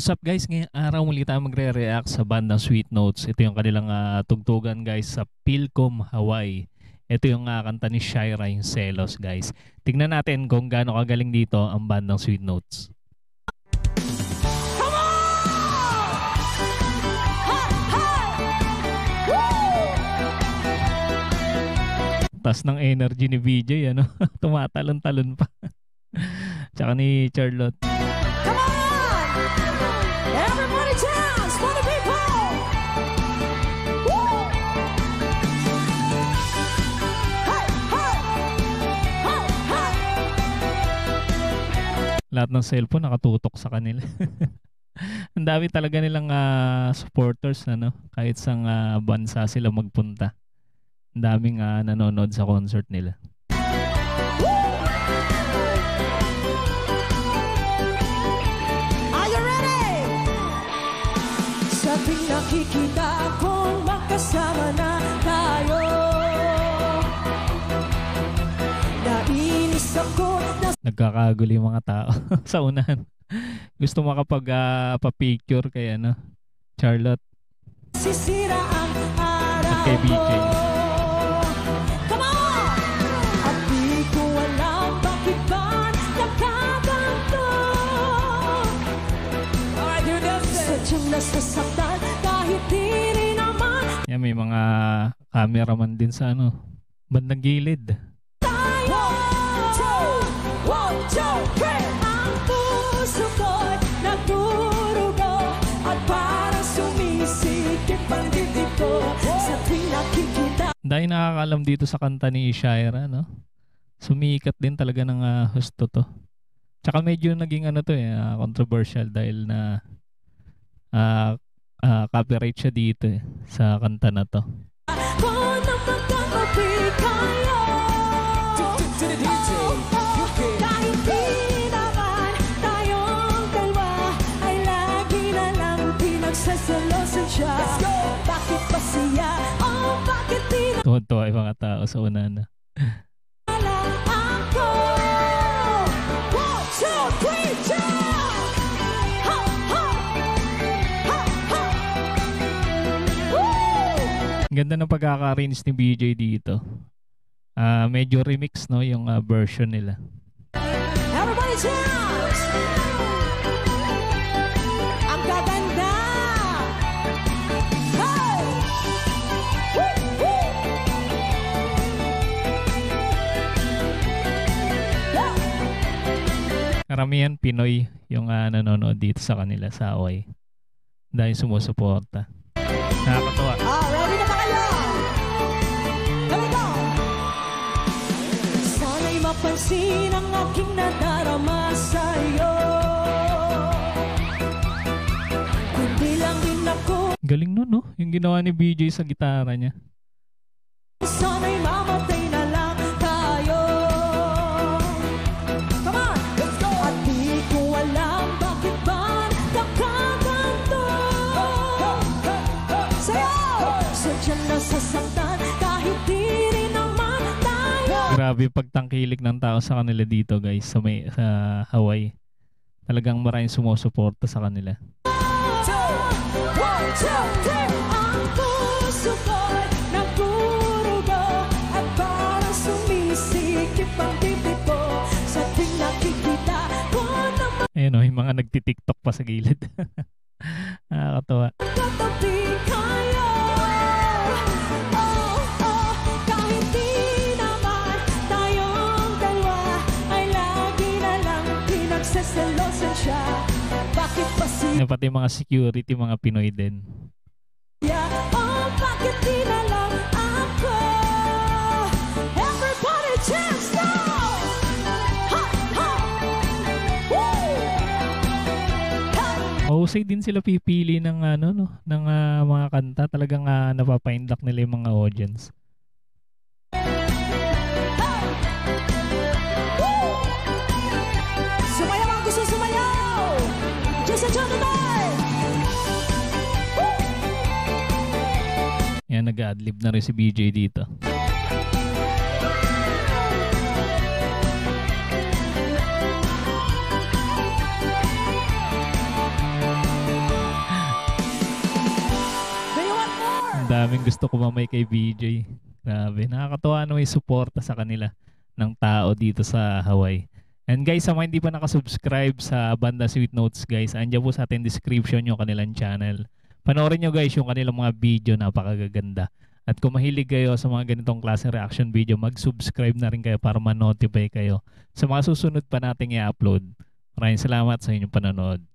What's up guys? Ngayong araw muli tayo magre-react sa bandang Sweet Notes. Ito yung kanilang tugtugan guys sa Pilcom Hawaii. Ito yung kanta ni Shira, yung Selos guys. Tingnan natin kung gaano kagaling dito ang bandang Sweet Notes. Tas ng energy ni VJ, ano? Tumatalon-talon pa. Tsaka ni Charlotte. Come on! Everybody dance for the people! Woo! Hey, hey! Hey, hey! Lahat ng cellphone nakatutok sa kanila. Ang dami talaga nilang supporters na, no? Kahit sang bansa sila magpunta. Ang daming nanonood sa concert nila. Are you ready? Sa tuwing nakikita kong magkasama na tayo, nainis ako na Nagkakagulo yung mga tao sa unahan. Gusto makapag-pa-picture kay Charlotte sisira ang at araw kay BJ. ko. Come on! At di ko alam bakit ba nagkaganto. Sadyang nasasaktan kahit di rin naman Yan, may mga cameraman din sa bandang gilid. tayo. One, two, three. Ang puso ko'y nagdurugo at parang sumisikip ang dibdib ko sa tuwing nakikita. Dahil nakakalam dito sa kanta ni Shira, no? Sumikat din talaga ng husto to. Tsaka medyo naging controversial dahil na copyright siya dito sa kanta na to. Kung magkakapi kayo, kahit di naman tayong dalawa ay lagi na lang pinagsasalosan siya. Bakit ba siya? Oh, bakit di Tuwa-tuwa yung mga tao sa unahan. nala ako? 1, 2, 3, jump! Ha, ha! Ha, ha! Woo! Ang ganda ng pagkaka-arrange ni BJ dito. Medyo remix, no, yung version nila. Everybody dance! Ang gaganda! Hey! Woo! Woo! Yeah! Karamihan Pinoy yung nanonood dito sa kanila sa Hawaii. Dahil sumusuporta. Nakakatawa. Ready na ba kayo? Here we go! Sana'y mapansin ang aking nadarama sa'yo. Kundi lang din ako. Galing nun, no? Yung ginawa ni BJ sa gitara niya. Sana'y mamatay na lang tayo. Come on, let's go! At di ko alam bakit ba nagkaganto. Sayo! Sadyang nasasaktan kahit di rin naman tayo. Grabe yung pagtangkilik ng tao sa kanila dito, guys, sa Hawaii. Talagang maraming sumusuporta sa kanila. 1, 2, 3. Ang puso ko'y nagdurugo at parang sumisikip ang bibig ko sa tuwing nakikita ko na Ayun, yung mga nagtitiktok pa sa gilid. Nakakatawa. magkatabi kayo. Oh, oh, kahit di naman tayong dalawa ay lagi na lang pinagsasalosan siya. Bakit ba siya? Pati mga security, mga Pinoy din. Oh, bakit di na lang ako? Everybody dance now! Ha, ha! Woo! Ha! Mahusay din sila pipili ng ng mga kanta. Talagang napapaindak nila yung mga audience. Woo! Sumayaw ang gusto sumayaw! Just and gentlemen! Woo! Yan, nag-adlib na rin si BJ dito. yung gusto kumamay kay BJ. Grabe, nakakatuwa na may suporta sa kanila ng tao dito sa Hawaii. And guys, sa mga hindi pa nakasubscribe sa Banda Sweet Notes guys, andyan po sa ating description yung kanilang channel. Panoorin nyo guys yung kanilang mga video, napakagaganda. At kung mahilig kayo sa mga ganitong klaseng reaction video, mag-subscribe na rin kayo para ma-notify kayo sa mga susunod pa nating i-upload. Maraming salamat sa inyong panonood.